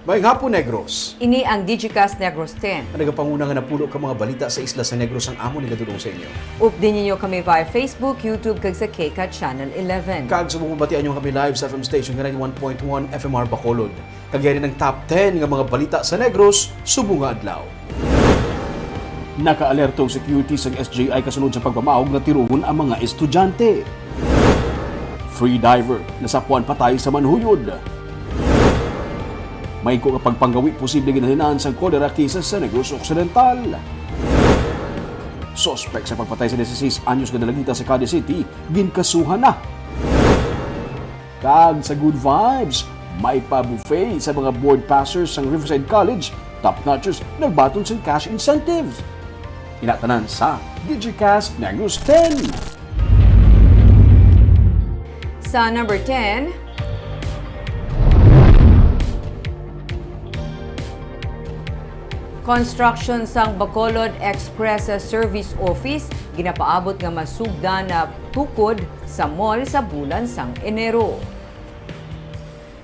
Mayang hapon, Negros. Ini ang Digicast Negros X. Ang nagapanguna nga napulo ka mga balita sa isla sa Negros ang amo ni gadulong sa inyo. Updin ninyo kami via Facebook, YouTube, kag sa KCAT Channel 11. Kag sa bumabatian nyo kami live sa FM station nga 91.1 FMR Bacolod. Kagyan ng top 10 nga mga balita sa Negros, subong nga adlaw. Naka-alerto ang security sa SJI kasunod sa pagpamahog na tiruhon ang mga estudyante. Free diver, nasapuan patay sa manhuyod. May ko kapag panggawi posible ginahinaan sa cholera cases sa Negros Occidental. Suspect sa pagpatay sa 16 anyos na dalagita sa Cadiz City, ginkasuhan na. Kag sa good vibes, may pa-buffet sa mga board passers sa Riverside College, top-notchers nagbaton sa cash incentives. Inatanan sa Digicast Negros X. Sa number 10, construction sang Bacolod Express Service Office ginapaabot nga masugdan na tukod sa mall sa bulan sang Enero.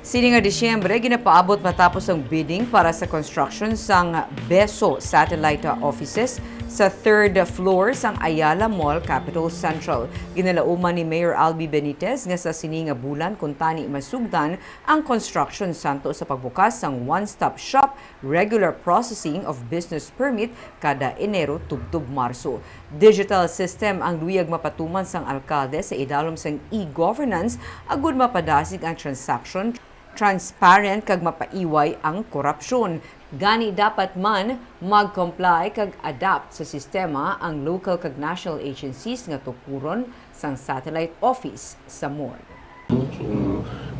Sini nga Disyembre ginapaabot matapos ang bidding para sa construction sang Beso Satellite Offices sa 3rd floor sang Ayala Mall, Capital Central. Ginalauman ni Mayor Albi Benitez nga sa sini nga bulan kung tani masugdan ang construction santo sa pagbukas sang one-stop shop regular processing of business permit kada Enero tubtub Marso. Digital system ang luyag mapatuman sang alkalde sa idalom sang e-governance agud mapadasig ang transaction, transparent kag mapaiway ang korupsyon. Gani dapat man mag-comply kag adapt sa sistema ang local kag national agencies nga tukuron sang satellite office sa mall. So,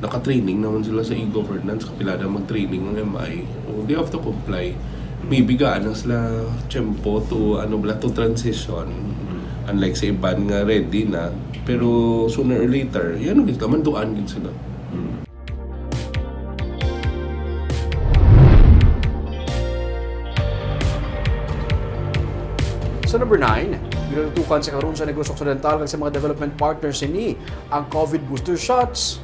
naka-training naman sila sa e-governance, kapila na mag-training ng MI. So, they have to comply. May bigaan na sila tiyempo to transition. Unlike sa iban nga ready na. Pero sooner or later, yan ang manduan din sila. Sa number 9, ginatutukan sa karon sa Negros Occidental kag sa mga development partners ni ang COVID booster shots.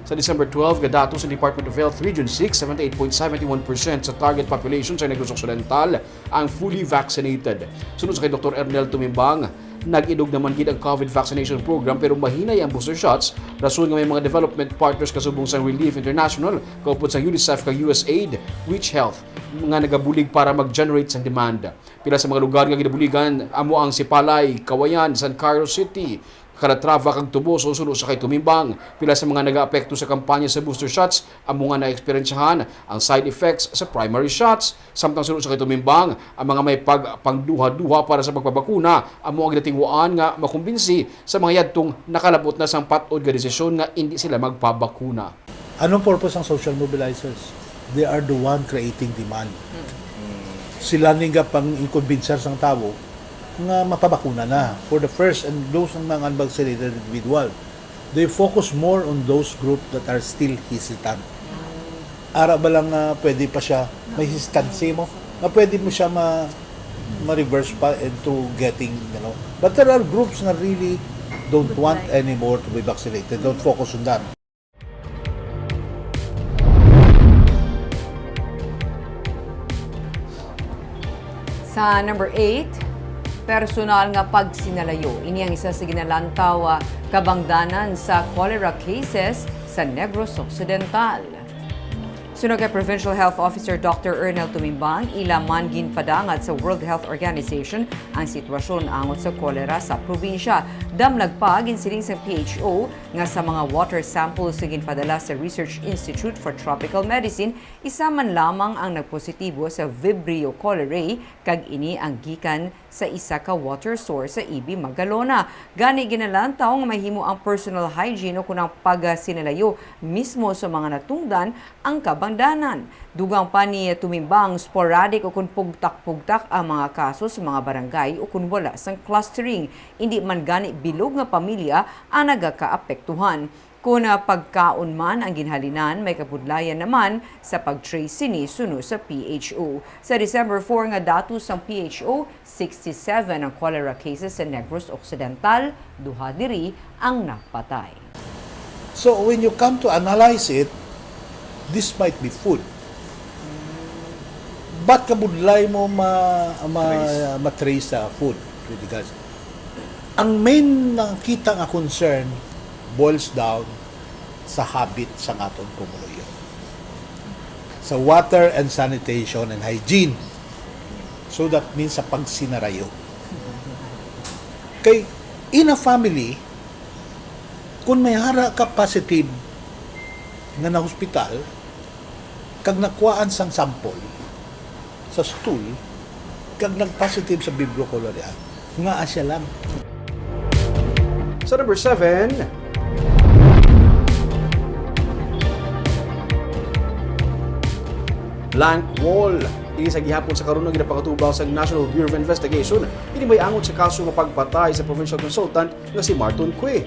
Sa December 12, gadato sa Department of Health Region 6, 78.71% sa target population sa Negros Occidental ang fully vaccinated. Sunod sa kay Dr. Ernel Tumimbang, nag-idog naman gid ang COVID vaccination program pero mahinay ang booster shots. Rason nga may mga development partners kasubong sa Relief International, kaupod sa UNICEF kag USAID, Which Health nga nagabulig para mag-generate sa demand. Pila sa mga lugar nga ginabuligan amo ang Sipalay, Kawayan, San Carlos City, Calatrava kag Tubo susunod sa kay Tumimbang. Pila sa mga nagaapekto sa kampanya sa booster shots amo nga naeksperyensyahan ang side effects sa primary shots. Samtang sunod sa kay Tumimbang, ang mga may pagduha-duha para sa pagpabakuna amo ang ginatingwaan nga makumbinsi sa mga yadtong nakalabot na sang patod nga desisyon nga hindi sila magpabakuna. Anong purpose ng social mobilizers? They are the one creating demand. Sila nga pang inconvincer sang tao nga mapabakuna na for the first and those ng mga unvaccinated individual. They focus more on those group that are still hesitant. Ara ba lang pwede pa siya, may hesitancy mo, na pwede mo siya ma-reverse pa into getting, But there are groups na really don't want anymore to be vaccinated. Don't focus on that. Sa number 8, personal nga pagsinalayo. Ini ang isa sa ginalantaw kabangdanan sa cholera cases sa Negros Occidental. Sunod kay Provincial Health Officer Dr. Ernel Tumimbang, ilaman ginpadangat sa World Health Organization ang sitwasyon angot sa kolera sa probinsya. Damlag pa ginsiling sa PHO nga sa mga water samples na ginpadala sa Research Institute for Tropical Medicine, isa man lamang ang nagpositibo sa Vibrio cholerae kag ini ang gikan sa isa ka water source sa Ibi, Magalona. Gani ginalantaw nga mahimo ang personal hygiene o kunang pagsinalayo mismo sa mga natungdan ang kabangdanan. Dugang pa ni Tumimbang, sporadic o kun pugtak-pugtak ang mga kaso sa mga barangay o kun wala sang clustering. Hindi man gani bilog nga pamilya ang nagakaapektuhan. Kung pagkaon man ang ginhalinan, may kapudlayan naman sa pag-trace sini suno sa PHO. Sa December 4 nga datos ng PHO, 67 ang cholera cases sa Negros Occidental, duha diri ang napatay. So when you come to analyze it, this might be food. ba't kabudlay mo matrace sa food with the gas? Ang main nakita nga concern boils down sa habit sa aton kumuloy. Sa water and sanitation and hygiene. So that means sa pagsinarayo. Kay in a family, kung may hara ka positive nga na hospital, kag nakuhaan sang sample sa stool, kag nag-positive sa Vibrio cholerae, nga asya lang. Sa number 7, blank wall. Ini sa gihapon sa karon nga ginapakatubang sa National Bureau of Investigation, ini may angon sa kaso nga pagpatay sa provincial consultant nga si Marton Cue.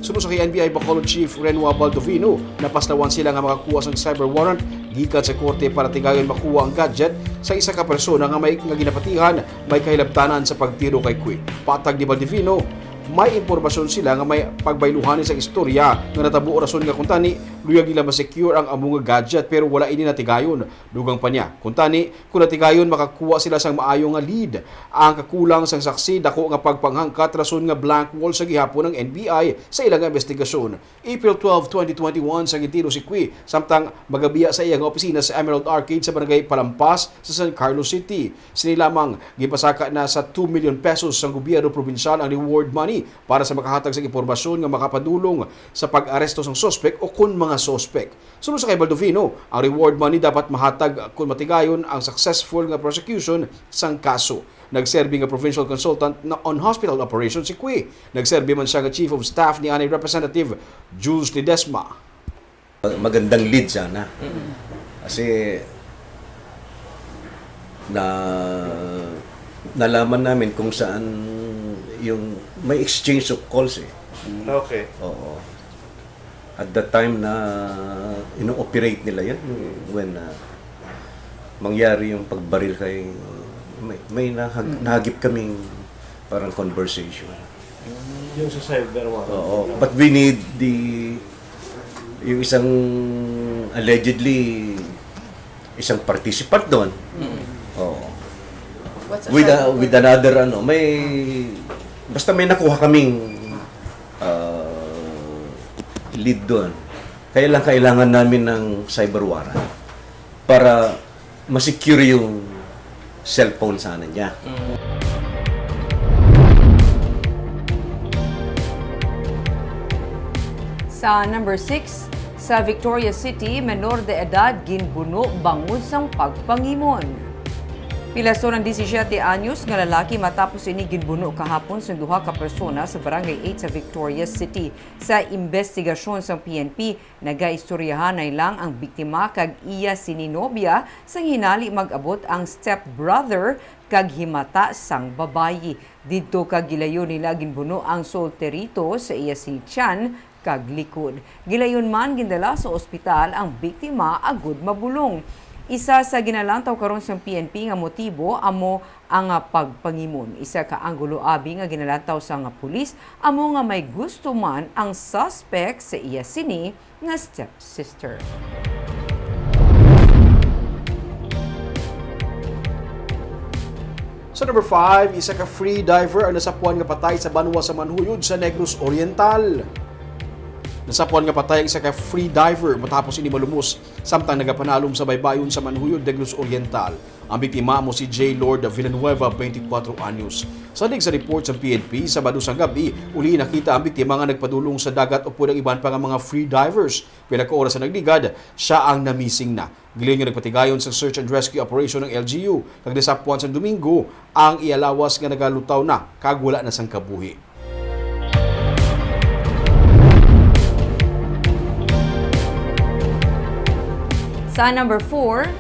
Sunod sa kay NBI Bacolod Chief Renua Baldovino, napaslawan sila nga makakuha sang cyber warrant gikan sa korte para tigayon makuha ang gadget sa isa ka persona nga may nga ginapatihan may kahilabtanan sa pagtiro kay Cue. Patag ni Baldovino, may impormasyon sila nga may pagbayluhan sa istorya nga natabo rason nga kuntani luyag nila ma-secure ang among gadget pero wala ini natigayon. Dugang pa niya kuntani kung natigayon makakuha sila sang maayo nga lead. Ang kakulang sang saksi dako nga pagpanghangkat rason nga blank wall sa gihapon ng NBI sa ilang investigasyon. April 12, 2021 sa gitiro si Cue samtang magabiya sa iyang opisina sa Emerald Arcade sa barangay Palampas sa San Carlos City. Sini lamang gipasaka na sa 2 million pesos sang gobyerno probinsyal ang reward money para sa makahatag sa impormasyon nga makapadulong sa pag-aresto ng sospek o kun mga sospek. Sunod sa kay Baldovino, ang reward money dapat mahatag kung matigayon ang successful nga prosecution sang kaso. Nagserbi nga provincial consultant na on hospital operations si Cue. Nagserbi man siya nga chief of staff ni Anay Representative Jules Ledesma. Magandang lead sana. Kasi nalaman namin kung saan yung may exchange of calls eh. Okay. Oo. At the time na ino-operate nila yan, when mangyari yung pagbaril kay may nahagip kaming parang conversation. Yung sa cyber war. Oo. But we need yung isang allegedly isang participant doon. Oo. With another basta may nakuha kaming lead doon. Kaya lang kailangan namin ng cyber warrant para ma-secure yung cellphone sana niya. Sa number 6, sa Victoria City, menor de edad ginbuno bangod sang pagpangimon. Pilason ng 17 anyos nga lalaki matapos ini ginbuno kahapon sa duha ka persona sa Barangay 8 sa Victoria City. Sa investigasyon sa PNP, nagaistoryahanay lang ang biktima kag iya sininobya sang hinali mag-abot ang stepbrother kag himata sang babayi. Didto kag gilayon nila ginbuno ang solterito sa iya si Chan kag likod. Gilayon man gindala sa ospital ang biktima agud mabulong. Isa sa ginalantaw karon sa PNP nga motibo amo ang pagpangimon. Isa ka anggulo abi nga ginalantaw sa nga pulis amo nga may gusto man ang suspect sa iya sini nga stepsister. Sa number 5, isa ka free diver ang nasapuan nga patay sa banwa sa Manhuyod sa Negros Oriental. Nasapuan nga patay ang isa ka free diver matapos ini malumos samtang nagapanalom sa baybayon sa Manhuyod, Negros Oriental. Ang biktima mo si J. Lord Villanueva, 24 anyos. Sadig sa report sa PNP, sa Sabado sang gabi, uli nakita ang biktima nga nagpadulong sa dagat o punang iban pa nga mga free divers. Pila ka oras sa nagligad, siya ang namising na. Giling nga nagpatigayon sa search and rescue operation ng LGU. Kag nasapuan sa Domingo, ang ialawas nga nagalutaw na, kag wala na sang kabuhi. Sa number 4,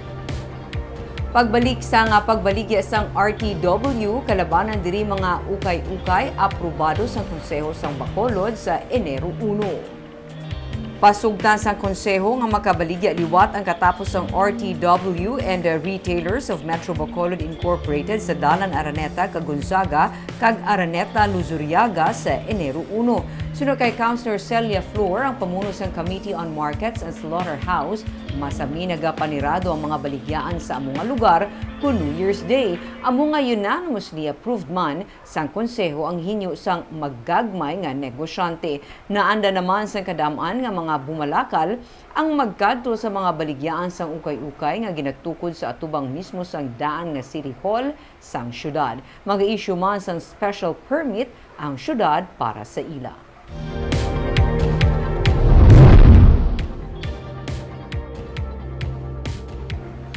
pagbalik pagbaligya sang RTW kalabanan diri mga ukay-ukay aprobado sa Konseho sang Bacolod sa Enero 1. Pasugtan sa konseho nga makabaligya liwat ang katapos ng RTW and the Retailers of Metro Bacolod Incorporated sa Dalan Araneta, Gonzaga, kag Araneta, Luzuriaga sa Enero 1. Sunod kay Councilor Celia Flor, ang pamuno sa Committee on Markets and Slaughterhouse, masami nagapanirado ang mga baligyaan sa among lugar kung New Year's Day. Amo nga unanimously approved man sang konseho ang hinyo sang maggagmay nga negosyante. Naanda naman sang kadamaan nga mga bumalakal ang magkadto sa mga baligyaan sang ukay-ukay nga ginagtukod sa atubang mismo sang daan nga City Hall sang syudad. Mag-issue man sang special permit ang syudad para sa ila.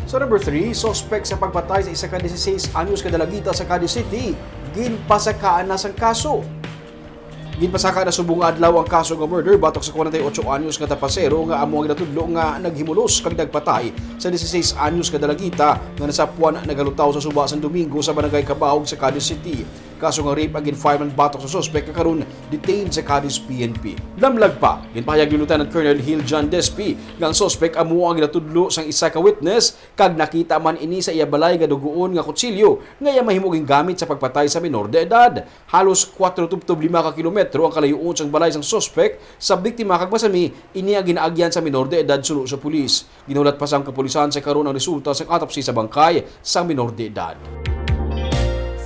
Sa number 3, suspect sa pagpatay sa isa ka 16 anyos kadalagita sa Cadiz City, ginpasakaan na sang kaso. Ginpasaka na subong adlaw ang kaso nga murder batok sa 48 anyos nga tapasero nga amo ang ginatudlo nga naghimulos kag nagpatay sa 16 anyos kadalagita nga nasapuan nagalutaw sa suba sang Domingo sa barangay Kabahog sa Cadiz City. Kaso nga rape agin fireman batok sa suspect nga karon detained sa Cadiz PNP. Lamlag pa, ginpahayag ni Lieutenant Colonel Hill John Despi nga ang suspect amo ang ginatudlo sang isa ka witness kag nakita man ini sa iya balay nga duguon nga kutsilyo nga iya mahimong gamit sa pagpatay sa minor de edad. Halos 4.5 ka kilometro ang kalayuon sang balay sang suspect sa biktima kag masami ini ang ginaagyan sa minor de edad sulo sa pulis. Ginulat pa sang kapulisan sa karon ang resulta sa autopsy sa bangkay sa minor de edad.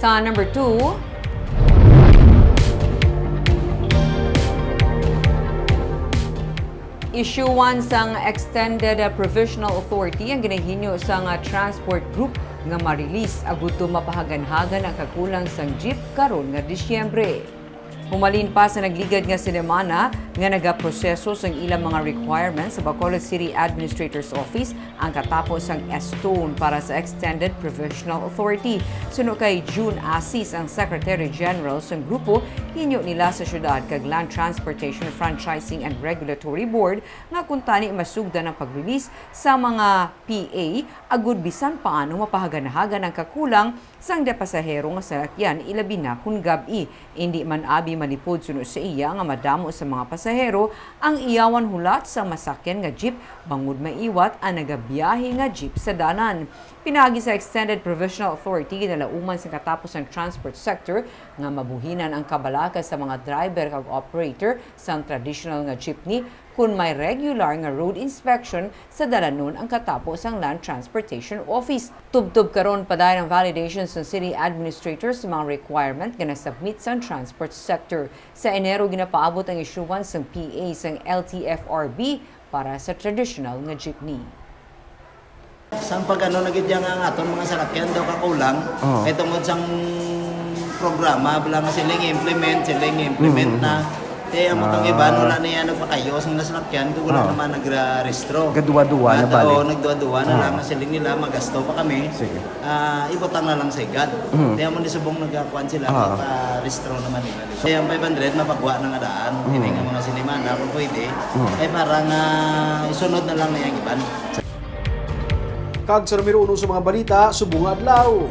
Sa number 2, issuean sang Extended Provisional Authority ang ginahinyo sang transport group nga ma-release aguto mapahaganhagan ang kakulang sang jeep karon nga Disyembre. Humalin pa sa nagligad nga sinemana nga nagaproseso sang ilang mga requirements sa Bacolod City Administrator's Office ang katapos ang S-Tone para sa Extended Provisional Authority. Suno kay June Asis ang Secretary General sang grupo, hinyo nila sa syudad kag Land Transportation Franchising and Regulatory Board nga kuntani masugda ng pag-release sa mga PA agud bisan paano mapahaganahagan ang kakulang sang depasahero nga salakyan ilabi na kun gabi. Hindi man abi malipod sunod sa iya nga madamo sa mga pasahero ang iyawan hulat sa masakyan nga jeep bangod maiwat ang nagabiyahe nga jeep sa danan. Pinagi sa Extended Provisional Authority ginalauman sa katapos ng transport sector nga mabuhinan ang kabalaka sa mga driver kag operator sa traditional nga jeepney kung may regular nga road inspection sa dalanon ang katapos ang Land Transportation Office. Tubtub karon padayon ang validations ng city administrators sa mga requirement nga nasubmit sa transport sector. Sa Enero ginapaabot ang issuance ng PA sa LTFRB para sa traditional nga jeepney. Sang pag nagidya nga aton mga salakyan daw kakulang, ay tungod sang programa, bala nga silang implement na. Kaya ang matang iba, wala na yan nagpakayos ang nasalakyan, kung wala naman nag-restro. Nagduwa-duwa na bali. Oo, nagduwa-duwa na lang, siling nila, magasto pa kami. Sige. Ibutang na lang sa igad. Kaya mo nisubong nagkakuan sila, restro naman nila. Kaya ang 500, mapagwa na nga daan. Hindi nga mga sinimana, kung pwede, ay parang isunod na lang na yung iban. Kag sa numero 1 sa mga balita, subong adlaw.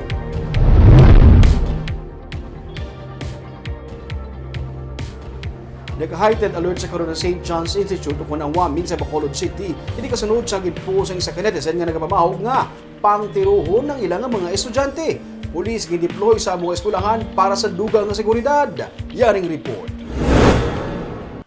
Nag-heightened alert sa karon ng St. John's Institute kung ang waming sa Bacolod City. Hindi kasunod sa gidpo sa isa ka netizen nga nagapamahog nga pangtiruhon ng ilang mga estudyante. Pulis gideploy sa mga eskwelahan para sa dugang nga seguridad. Yaring report.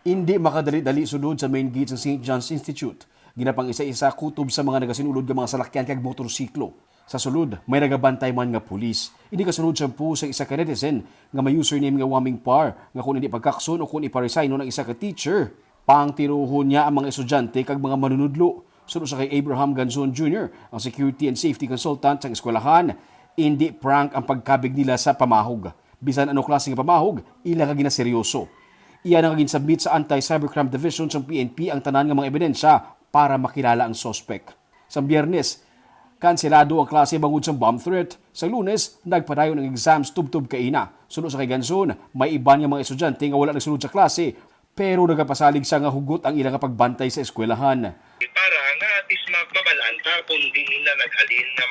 Hindi makadali-dali sunod sa main gate sa St. John's Institute. Ginapang isa-isa kutob sa mga nagasinulod nga mga salakyan kag motorsiklo. Sa sulod, may nagabantay man nga pulis. Hindi kasunod sampu sa isa ka netizen nga may username nga Waming Par nga kung hindi pagkakson o kung iparesign ng isa ka teacher. Pangtiruhon niya ang mga estudyante kag mga manunudlo. Sunod sa kay Abraham Ganzon Jr., ang security and safety consultant sa eskwelahan, hindi prank ang pagkabig nila sa pamahog. Bisan ano klase nga pamahog, ila ka ginaseryoso. Iyan ang ginsubmit sa Anti-Cybercrime Division sa PNP ang tanan nga mga ebidensya para makilala ang suspect. Sa Biyernes, kanselado ang klase bangod sa bomb threat. Sa Lunes, nagpadayon ng exams tubtub kaina. Sunod sa kay Ganzon, may iban nga mga estudyante nga wala nagsunod sa klase, pero nagapasalig sa nga hugot ang ilang pagbantay sa eskwelahan. Para nga at least mababalaan ta kung di na nag-alin na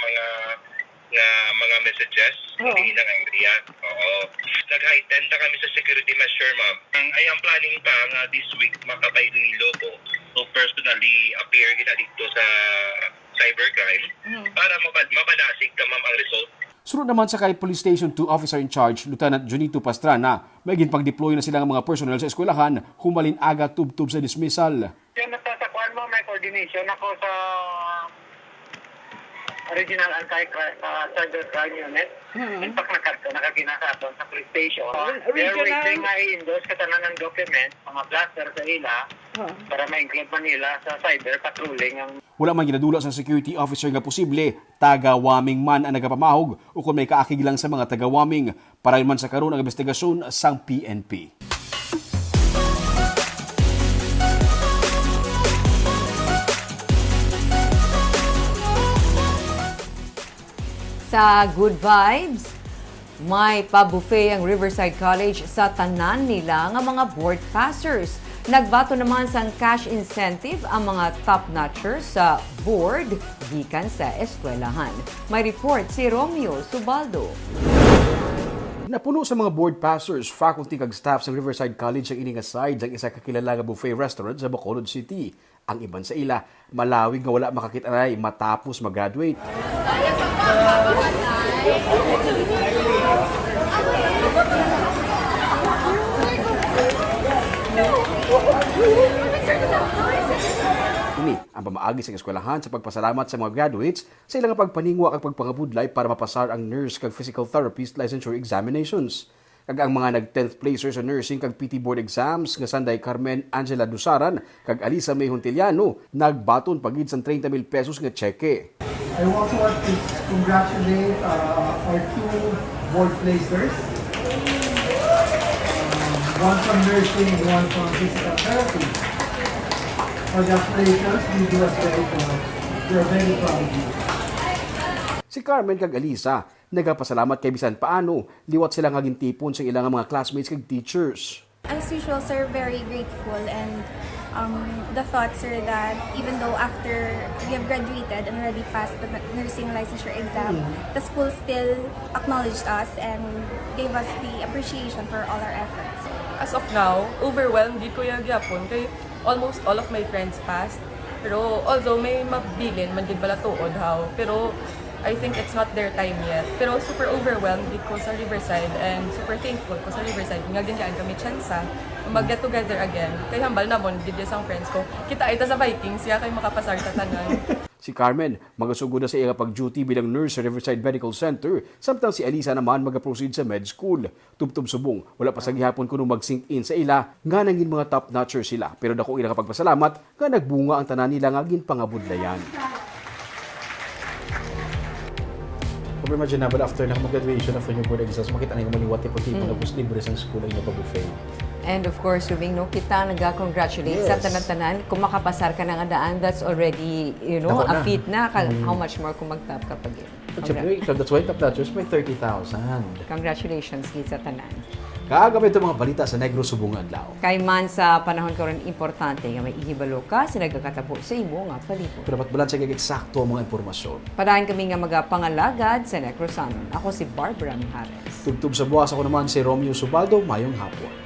mga messages, hindi na area. Oo. Nag-heighten na kami sa security measure, ma'am. Ang planning pa nga this week makapay Iloilo po So personally appear gina dito sa cybercrime para mabalasig ka ma'am ang result. Sunod naman sa kay Police Station 2 Officer in Charge, Lieutenant Junito Pastrana, may pag-deploy na sila ng mga personnel sa eskwelahan, humalin aga tubtub sa dismissal. Yung natatakwan mo, may coordination ako sa Regional Anti-Cybercrime Unit. In fact, nakaginasa sa police station. They're waiting na i-endorse ka tanan ng document, mga blaster sa ila, para ma-include man nila sa cyber patrolling. Wala man ginadula sa security officer nga posible, taga-Waming man ang nagapamahog o kung may kaakig lang sa mga taga-Waming para man sa karon ang investigasyon sang PNP. Sa Good Vibes, may pa-buffet ang Riverside College sa tanan nila nga mga board passers. Nagbato naman sang cash incentive ang mga top-notchers sa board gikan sa eskwelahan. May report si Romeo Subaldo. Napuno sa mga board passers, faculty kag staff sa Riverside College ang ining aside ang isa kakilala nga buffet restaurant sa Bacolod City. Ang iban sa ila, malawig nga wala makakit-aray matapos mag-graduate. Ini ang pamaagi sa eskwelahan sa pagpasalamat sa mga graduates sa ilang pagpaningwa kag pagpangabudlay para mapasar ang nurse kag physical therapist licensure examinations. Kag ang mga nag-10th placers sa nursing kag PT board exams nga Sanday Carmen Angela Dusaran kag Alisa May Huntiliano nagbaton pagid sa 30,000 pesos nga cheque. I also want to congratulate our two board placers. One from nursing and one from physical therapy. Congratulations, you do us very proud. We're very proud of you. Si Carmen kag Alisa nagapasalamat kay bisan paano liwat sila nga gintipon sa ilang mga classmates kag teachers. As usual, sir, very grateful and the thought, sir, that even though after we have graduated and already passed the nursing licensure exam, the school still acknowledged us and gave us the appreciation for all our efforts. As of now, overwhelmed di ko yung gyapon kay almost all of my friends passed. Pero although may mabilin man gid bala tuod how, pero I think it's not their time yet. Pero super overwhelmed di ko sa Riverside and super thankful ko sa Riverside. Nga din kami chance mag-get together again. Kay hambal na mon gid sang friends ko. Kita ita sa Vikings siya kay makapasar ta tanan. Si Carmen magasugod na sa iyang pag-duty bilang nurse sa Riverside Medical Center, samtang si Alisa naman mag-proceed sa med school. Tubtub subong, wala pa sa gihapon kuno mag-sink in sa ila, nga nangin mga top-notcher sila. Pero dako ila kapagpasalamat, nga nagbunga ang tanan nila nga ginpangabudlayan. Imaginable after na mag-graduation, after yung board exams, makita na yung maliwat yung tipo na bus libre sa school ay napabuffet. And of course, Rubing, no, kita nag-congratulate sa tanan-tanan. Kung makapasar ka ng adaan, that's already, you know, a feat na. How much more kung mag-top ka pag That's why top-notchers may 30,000. Congratulations, sa tanan. Kagamit itong mga balita sa Negros Subong Adlaw. Kay man sa panahon karon importante nga may ihibalo ka sa nagkakatabo sa imo nga palibot. Pero ba't sa eksakto ang mga impormasyon? Padayon kami nga magapangalagad sa Necrosanon. Ako si Barbara Mijares. Tubtub sa buwas ako naman si Romeo Subaldo, mayong hapon.